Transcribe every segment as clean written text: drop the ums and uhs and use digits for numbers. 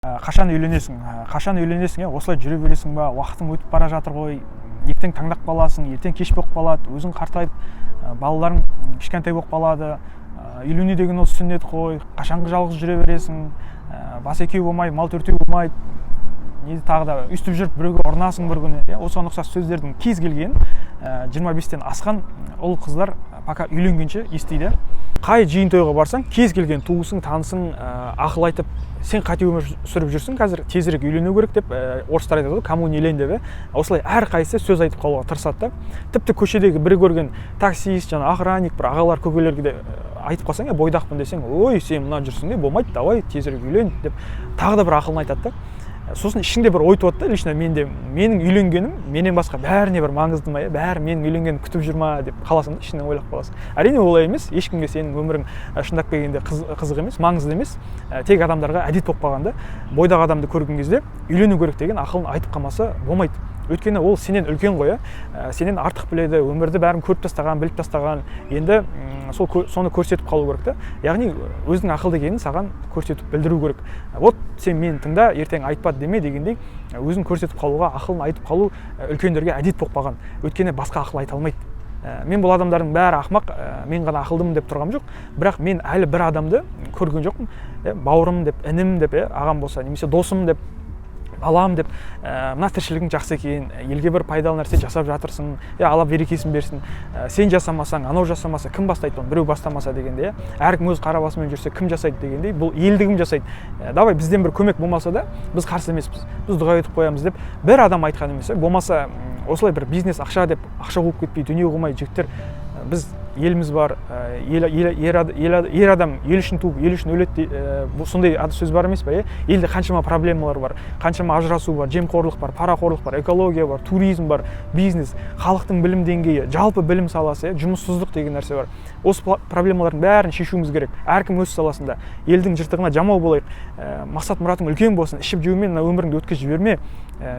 Қашан үйленесің, осылай жүре бересің ба, уақытың өтіп бара жатыр ғой, ертең таңдап қаласың, ертең кеш болып қалады, өзің қартайып, балаларың кішкентай болып қалады, үйлену деген ол сүннет қой, қашанғы жалғыз жүре бересің, бас екеу болмай, мал төртеу болмайды, тағы да үстіп жүріп біреуге ұрынасың бір күні. Осыған ұқсас сөздердің кез келген 25-тен асқан ұл қыздар пока үйленгенше естиді. Қай жиын тойға барсаң, кез келген туысың, танысың ақыл айтып, сен қате өмір сүріп жүрсің, қазір тезірек үйлену керек деп, орыстар айтады ғой, кому не лень деп. Осылай әрқайсысы сөз айтып қалуға тырысады. Тіпті көшедегі бір көрген таксист, охранник, бір ағалар, көкелерге де айтып қалсаң, бойдақпын десең, ой, сен мына жүрсің де, болмайды, давай тезірек үйлен деп тағы да бір ақылын айтады. Сосын ішіңде бір ой туады, лично менің үйленгенім менен басқа бәріне бір маңызды ма, бәрі менің үйленгенім күтіп жүр ма деп қаласың, ішіңнен ойлап қаласың. Әрине олай емес, ешкімге сенің өмірің шындап келгенде қызық емес, маңызды емес, тек адамдарға әдет болып қалғанда, бойдағы адамды көрген кезде үйлену керек деген ақылын айтып қалмаса болмайды. Өйткені ол сенен үлкен ғой, сенен артық біледі, өмірді бәрін көріп тастаған, біліп тастаған, енді соны көрсетіп қалу керек та. Яғни өзінің ақылды екенін саған көрсетіп білдіру керек. Вот сен мені тыңда, ертең айтпады деме дегендей, өзін көрсетіп қалуға, ақылын айтып қалу үлкендерге әдет болып қалған. Өйткені басқа ақыл айта алмайды. Мен бұл адамдардың бәрі ақымақ, мен ғана ақылдымын деп тұрғам жоқ, бірақ мен әлі бір адамды көрген жоқпын, бауырым деп, інім деп, ағам болса, немесе досым деп, балам деп, мына тіршілігің жақсы екен, елге бір пайдалы нәрсе жасап жатырсың, Алла берекесін берсін, сен жасамасаң, анау жасамаса, кім бастайды, біреу бастамаса дегенде, әркім өз қара басымен жүрсе, кім жасайды дегендей, бұл елді кім жасайды? Давай бізден бір көмек болмаса да, біз қарсы емеспіз, біз дұға етіп қоямыз деп, бір адам айтқан емес, болмаса осылай бір бизнес ақша деп, ақша қуып кетпей, дүние қылмай жігіттер, біз еліміз бар, ер адам ел үшін туып, ел үшін өледі, сондай сөз бар емес пе? Елде қаншама проблемалар бар, қаншама ажырасу бар, жемқорлық бар, парақорлық бар, экология бар, туризм бар, бизнес, халықтың білім деңгейі, жалпы білім саласы, жұмыссыздық деген нәрсе бар. Осы проблемалардың бәрін шешуіміз керек. Әркім өз саласында. Елдің жыртығына жамау болайық, мақсат мұратың үлкен болсын, ішіп жеумен өміріңді өткізіп жіберме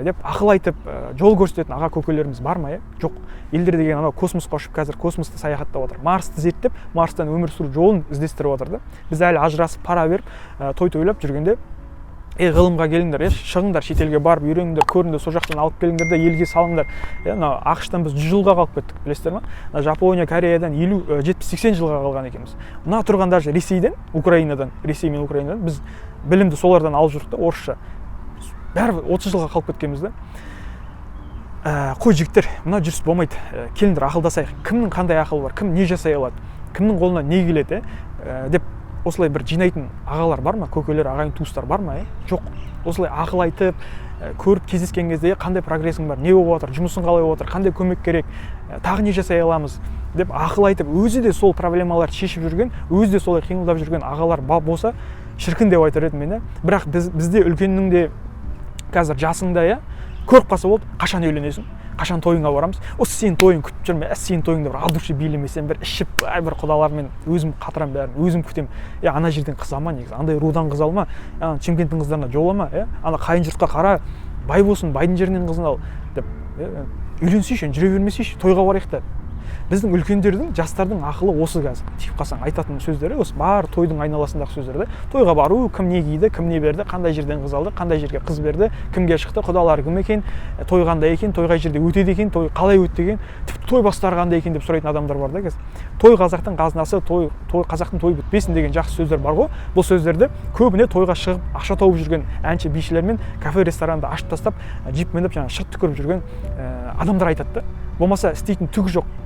деп ақыл айтып, жол көрсететін аға көкелеріміз бар ма? Жоқ. Елдер деген анау космосқа ұшып, қазір космосты саяхаттап отыр. Марсты зерттеп, Марстан өмір сүру жолын іздестіріп отыр да. Біз әлі ажырасып, пара беріп, той-тойлап жүргенде, ғылымға келіңдер, шығыңдар, шетелге барып үйреніңдер, көріңдер, сол жақтан алып келіңдер де елге салыңдар. ақш-тан біз 100 жылға қалып кеттік, білесіздер ма? Жапония, Кореядан 70-80 жылға қалған екенбіз. Мына тұрған даже Ресей мен Украинадан біз білімді солардан алып жүрдік та, орысша. Бәрі 30 жылға қалып кеткенбіз да. Қой жігіттер, мына жүріс болмайды. Келіңдер, ақылдасайық. Кімнің қандай ақылы бар, кім не жасай алады, кімнің қолына не келеді деп осылай бір жинайтын ағалар бар ма, көкелер, ағайын туыстар бар ма? Жоқ. Осылай ақыл айтып, көріп кездескен кезде қандай прогрессің бар, не болып отыр, жұмысың қалай болып отыр, қандай көмек керек, тағы не жасай аламыз деп ақыл айтып, өзі де сол проблемаларды шешіп жүрген, өзі де солай қимылдап жүрген ағалар болса, шіркін деп айтар едім мен. Бірақ бізде үлкеннің де қазір жасыңда, көріп қалса болды, қашан үйленесің, қашан тойыңа барамыз, осы сенің тойың күтіп жүрме, сенің тойыңда бір ал душы билемесем, бір ішіп, бір құдалармен өзім қатырам бәрін, өзім күтем. Ана жерден қыз алма, негізі, андай рудан қыз алма, Шымкенттің қыздарына жолама, ана қайын жұртқа қара, бай болсын, байдың жерінен қызын ал деп, үйленсейші, жүре бермесейші, тойға барайық та. Біздің үлкендердің, жастардың ақылы осы қазір. Тиіп қалсаң айтатын сөздері, осы бар тойдың айналасындағы сөздері. Тойға бару, кім не киді, кім не берді, қандай жерден қыз алды, қандай жерге қыз берді, кімге шықты, құдалары кім екен, той қандай екен, той қай жерде өтеді екен, той қалай өтті екен, тіпті той бастары қандай екен деп сұрайтын адамдар бар да қазір. Той қазақтың қазынасы, той қазақтың той бітпесін деген жақсы сөздер бар ғой. Бұл сөздерді көбіне тойға шығып ақша тауып жүрген әнші бишілер мен кафе ресторанды ашып тастап, джип мініп, шырт түкіріп жүрген адамдар айтады. Болмаса істейтін түгі жоқ.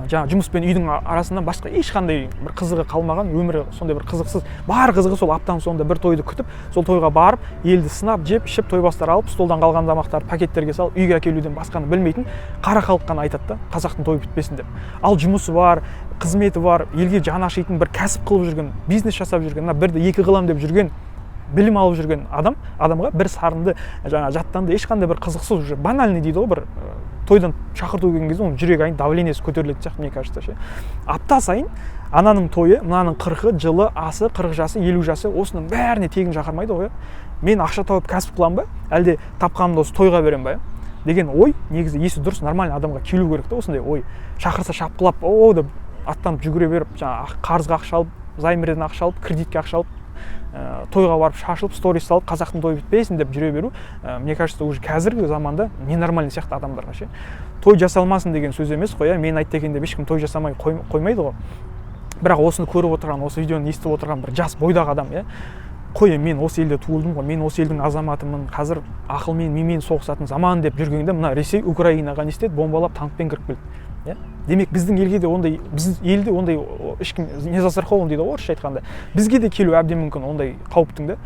Жұмыс пен үйдің арасынан басқа ешқандай бір қызығы қалмаған, өмірі сондай бір қызықсыз, бар қызығы сол аптаның соңында бір тойды күтіп, сол тойға барып, елді сынап, жеп, ішіп, тойбастар алып, столдан қалған тамақтарды пакеттерге салып, үйге әкелуден басқаны білмейтін қара халық қана айтады да, қазақтың тойы бітпесін деп. Ал жұмысы бар, қызметі бар, елге жаны ашитын бір кәсіп қылып жүрген, бизнес жасап жүрген, бірді екі қылам деп жүрген, білім алып жүрген адамға бір сарынды, жаттанды, ешқандай бір қызықсыз уже банальный дейді ғой, бір тойдан шақырту келген кезде оның жүрек айын давлениесі көтерілетін сияқты, мне кажется. Апта сайын ананың тойы, мынаның 40 жылы, асы, 40 жасы, 50 жасы, осының бәріне тегін шақырмайды ғой. Мен ақша тауып кәсіп қылам ба, әлде тапқанымды осы тойға берем ба деген ой, негізі есі дұрыс, нормальный адамға келу керек та, осындай ой. Шақырса шапқылап, деп аттанып жүгіре беріп, қарызға ақша алып, займреден ақша алып, кредитке ақша алып, тойға барып шашылып сторис салып қазақтың тойы бітпесін деп жүре беру, мне кажется, уже қазіргі заманда ненормальный сияқты адамдарға ше. Той жасалмасын деген сөз емес қой, мен айтты екен деп ешкім той жасамай қоймайды ғой. Бірақ осыны көріп отырған, осы видеоны естіп отырған бір жас бойдағы адам, қой, мен осы елде туылдым ғой, мен осы елдің азаматымын, қазір ақылмен, мимен соғысатын заман деп жүргенде мына Ресей Украинаға не істеді, бомбалап танкпен кіріп келді. Демек біздің елге де ондай, біз елде ондай ешкім не застрахован дейді орысша айтқанда, бізге де келу әбден мүмкін ондай қауіптің да.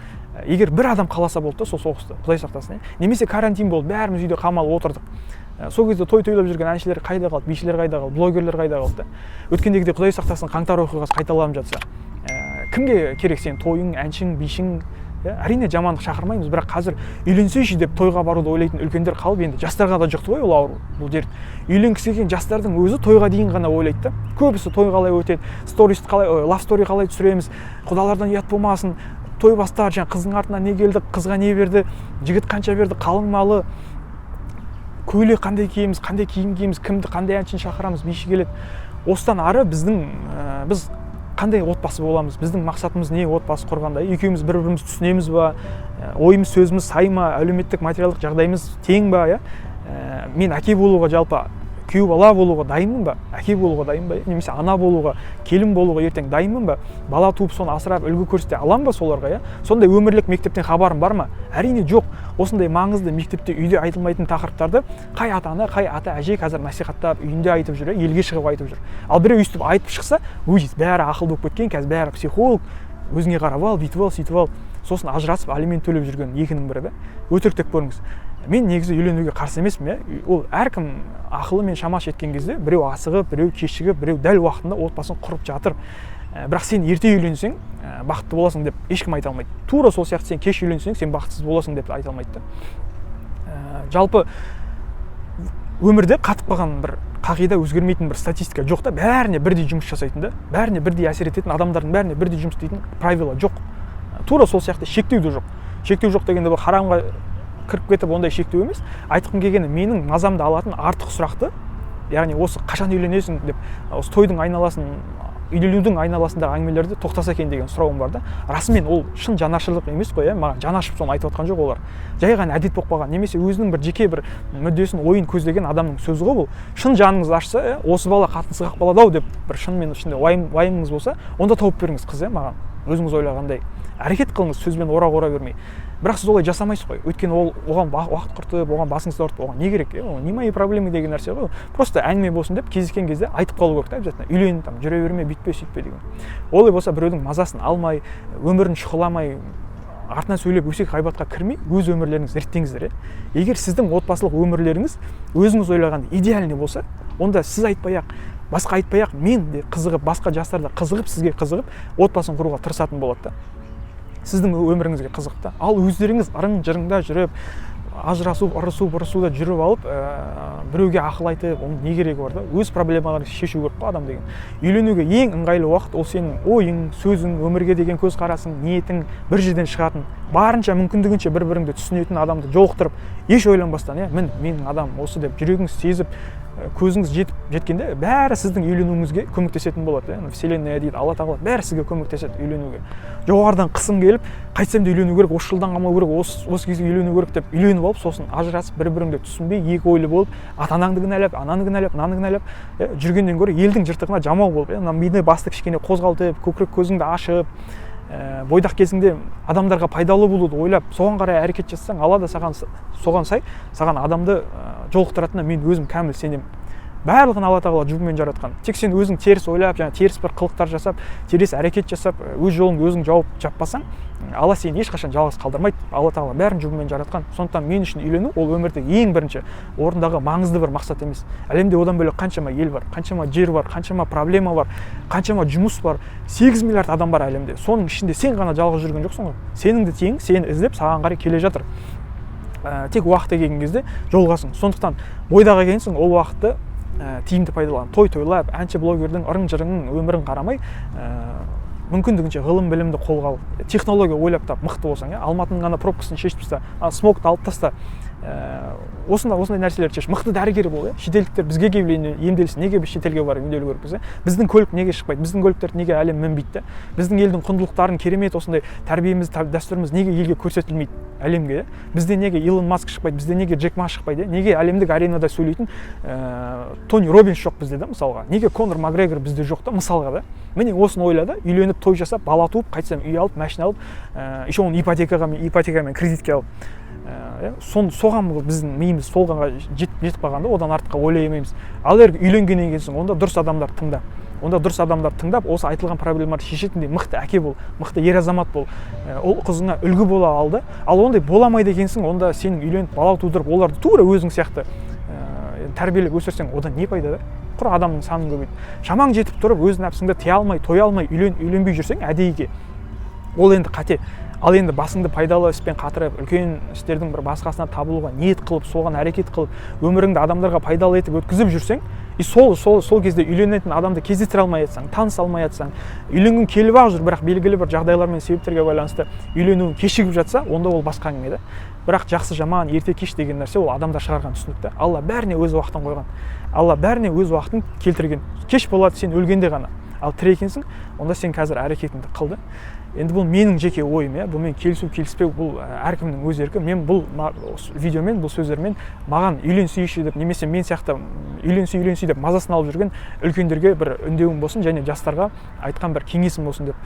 Егер бір адам қаласа болды да сол соғысты, Құдай сақтасын. Немесе карантин болды, бәріміз үйде қамалып отырдық. Сол кезде той тойлап жүрген әншілер қайда қалды, бишілер қайда қалды, блогерлер қайда қалды. Өткендегідей Құдай сақтасын қаңтар оқиғасы қайталанып жатса, кімге керек сен тойың, әншің, бишің? Әрине жамандық шақырмаймыз, бірақ қазір үйленсейші деп тойға баруды ойлайтын үлкендер қалып, енді жастарға да жұқты ғой ол ауру, бұл дерт. Үйленгісі келген жастардың өзі тойға дейін ғана ойлайды да. Көбісі той қалай өтеді, сторис қалай, лав стори қалай түсіреміз, құдалардан ұят болмасын, той бастар, жаңа қыздың артынан не келді, қызға не берді, жігіт қанша берді, қалың малы, көйлек қандай киеміз, қандай киім киеміз, кімді қандай әншіні шақырамыз, биші келеді. Осыдан ары біз қандай отбасы боламыз, біздің мақсатымыз не отбасы құрғанда, екеуміз бір-бірімізді түсінеміз ба, ойымыз сөзіміз сай ма, әлеуметтік материалдық жағдайымыз тең ба, мен әке болуға жалпы күйеу бала болуға дайынмын ба, әке болуға дайын ба, немесе ана болуға, келін болуға ертең дайынмын ба, бала туып соны асырап үлгі көрсете аламын ба соларға, сондай өмірлік мектептен хабарым бар ма? Әрине жоқ. Осындай маңызды мектепте үйде айтылмайтын тақырыптарды қай ата-ана, қай ата-әже қазір насихаттап, үйінде айтып жүр, елге шығып айтып жүр. Ал біреу өйстіп айтып шықса, өй, бәрі ақылды болып кеткен, қазір бәрі психолог, өзіңе қарап ал, бүйтіп ал, сөйтіп ал, сосын ажырасып алимент төлеп жүрген екінің бірі да. Өтіріктеп көріңіз. Мен негізі үйленуге қарсы емеспін, ол әркім ақылы мен шамасы жеткен кезде біреу асығып, біреу кешігіп, біреу дәл уақытында отбасын құрып жатыр. Бірақ сен ерте үйленсең бақытты боласың деп ешкім айта алмайды. Тура сол сияқты сен кеш үйленсең сен бақытсыз боласың деп айта алмайды. Жалпы өмірде қатып қалған бір қағида, өзгермейтін бір статистика жоқ та, бәріне бірдей жұмыс жасайтын да, бәріне бірдей әсер ететін адамдардың бәріне бірдей жұмыс істейтін правила жоқ. Тура сол сияқты шектеу де жоқ. Шектеу жоқ дегенде бұл харамға кіріп кетіп ондай шектеу емес. Айтқым келгені менің мазамды алатын артық сұрақты, яғни осы қашан үйленесің деп, осы тойдың айналасын, үйленудің айналасындағы әңгімелерді тоқтаса екен деген сұрауым бар да. Расымен ол шын жанашырлық емес қой, маған жанашып соны айтып отқан жоқ олар. Жай ғана әдет болып қалған, немесе өзінің бір жеке бір мүддесін, ойын көздеген адамның сөзі ғой бұл. Шын жаныңыз ашса, осы бала қатынсыз қалады-ау деп бір шынымен ішінде уайымыңыз болса, онда тауып беріңіз қыз, маған. Өзіңіз ойлағандай әрекет қылыңыз, сөзбен ора бермей. Бірақ сіз олай жасамайсыз ғой. Өйткені ол оған уақыт құртып, оған басыңызды ауыртып, оған не керек? Не мои проблемы деген нәрсе ғой. Просто әңгіме болсын деп кездескен кезде айтып қалу керек та, обязательно. Үйлен, там жүре берме, бүйтпе, сөйтпе деген. Олай болса біреудің мазасын алмай, өмірін шұқыламай, артынан сөйлеп өсек ғайбатқа кірмей, өз өмірлеріңізді реттеңіздер. Егер сіздің отбасылық өмірлеріңіз өзіңіз ойлағандай идеальный болса, онда сіз айтпай-ақ, басқа айтпай-ақ, мен де қызығып, басқа жастар да қызығып, сізге қызығып, отбасын құруға тырысатын болады да. Сіздің өміріңізге қызық та. Ал өздеріңіз ырың-жырыңда жүріп, ажырасу, ұрысуда жүріп алып, біреуге ақыл айтып, оның не керегі бар да? Өз проблемаларын шешу керек қой адам деген. Үйленуге ең ыңғайлы уақыт ол сенің ойың, сөзің, өмірге деген көзқарасың, ниетің бір жерден шығатын. Барынша мүмкіндігінше бір-біріңді түсінетін адамды жолықтырып, еш ойланбастан, менің адам осы деп жүрегіңіз сезіп, көзіңіз жеткенде бәрі сіздің үйленуіңізге көмектесетін болады. Вселенная дейді, Алла тағала бәрі сізге көмектеседі үйленуге. Жоғарыдан қысым келіп, қайтсам да үйлену керек, осы жылдан қалмау керек, осы кезде үйлену керек деп үйленіп алып, сосын ажырасып бір-біріңді түсінбей, екі ойлы болып, ата-анаңды кінәлап, ананы кінәлап, мынаны кінәлап, жүргеннен гөрі елдің жыртығына жамау болып, миды басты кішкене қозғалтып, көкірек көзіңді ашып, бойдақ кезіңде адамдарға пайдалы болуды ойлап, соған қарай әрекет жасасаң, Алла да соған сай, саған адамды жолықтыратынына мен өзім кәміл сенемін. Барлығын Алла тағала жұбымен жаратқан. Тек сен өзің теріс ойлап, теріс бір қылықтар жасап, теріс әрекет жасап, өз жолыңды өзің жауып жаппасаң, Алла сені ешқашан жалғыз қалдырмайды. Алла тағала бәрін жұбымен жаратқан. Сондықтан мен үшін үйлену ол өмірде ең бірінші орындағы маңызды бір мақсат емес. Әлемде одан бөлек қаншама ел бар, қаншама жер бар, қаншама проблема бар, қаншама жұмыс бар. 8 миллиард адам бар әлемде. Соның ішінде сен ғана жалғыз жүрген жоқсың ғой. Сенің де тең сені іздеп саған қарай келе жатыр. Тек уақыты келген кезде жолғасың. Сондықтан бойдағы екенсің, ол уақытты тиімді пайдалан. Той тойлап, әнші блогердің ырың-жырыңның өмірін қарамай, мүмкіндігінше ғылым білімді қолға ал. Технология ойлап тап, мықты болсаң, алматының ғана пробкасын шешіп таста, смогты алып таста. осындай нәрселерді шеш, мықты дәрігер бол. Шетелдіктер бізге келіп емделсін, неге біз шетелге барып емделу керекпіз? Біздің көлік неге шықпайды? Біздің көліктерді неге әлем мінбейді? Біздің елдің құндылықтарын керемет осындай тәрбиеміз, дәстүріміз неге елге көрсетілмейді әлемге? Бізде неге Илон Маск шықпайды? Бізде неге Джек Ма шықпайды? Неге әлемдік аренада сөйлейтін Тони Роббинс жоқ бізде, да, мысалға? Неге Конор Макгрегор бізде жоқ, да, мысалға, да? Міне осыны ойлады, үйленіп, той жасап, бала туып, қайтсам үй алып, машина алып, еще оны ипотекамен кредитке алып, соған біздің миымыз солғанға жетіп қалғанда, одан артыққа ойлай алмаймыз. Ал егер үйленгеннен кейін соң, онда дұрыс адамдар тыңда. Онда дұрыс адамдар тыңдап, осы айтылған проблемаларды шешетіндей мықты әке бол, мықты ер азамат бол, ол қызыңа үлгі бола алды. Ал ондай боламайды екенсің, онда сенің үйленіп, бала тудырып, оларды тура өзің сияқты тәрбиелеп өсірсең, одан не пайда, да? Құр адамның санын көбейді. Шамаң жетіп тұрып, өз нәпсіңді тыя алмай, тоя алмай, үйленбей жүрсең, әдейіге, ол енді қате. Ал енді басыңды пайдалы іспен қатырып, үлкен істердің бір басқасына табылуға ниет қылып, соған әрекет қылып, өміріңді адамдарға пайдалы етіп өткізіп жүрсең, сол кезде үйленетін адамды кездестіре алмай жатсаң, таныса алмай жатсаң, үйленгің келіп ақ жүр, бірақ белгілі бір жағдайлар мен себептерге байланысты үйленуің кешігіп жатса, онда ол басқа әңгіме, да. Бірақ жақсы жаман, ерте кеш деген нәрсе ол адамдар шығарған түсінік, та. Алла бәріне өз уақытын қойған. Алла бәріне өз уақытын келтірген. Кеш болады сен өлгенде ғана. Ал тірі екенсің, онда сен қазір әрекетіңді қыл, да. Енді бұл менің жеке ойым, бұнымен келісу, келіспеу, бұл әркімнің өз еркі. Мен бұл видеомен, бұл сөздермен маған үйленсейші деп, немесе мен сияқты үйленсей деп мазасын алып жүрген үлкендерге бір үндеуім болсын, және жастарға айтқан бір кеңесім болсын деп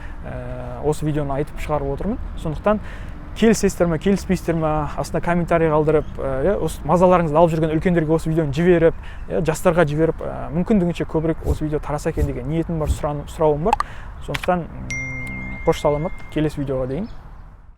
осы видеоны айтып шығарып отырмын. Сондықтан келісесіздер ме, келіспейсіздер ме, астына комментарий қалдырып, осы мазаларыңызды алып жүрген үлкендерге осы видеоны жіберіп, жастарға жіберіп, мүмкіндігінше көбірек осы видео тараса екен деген ниетім бар, сұрауым бар. Сондықтан қош саламат, келесі видеоға дейін.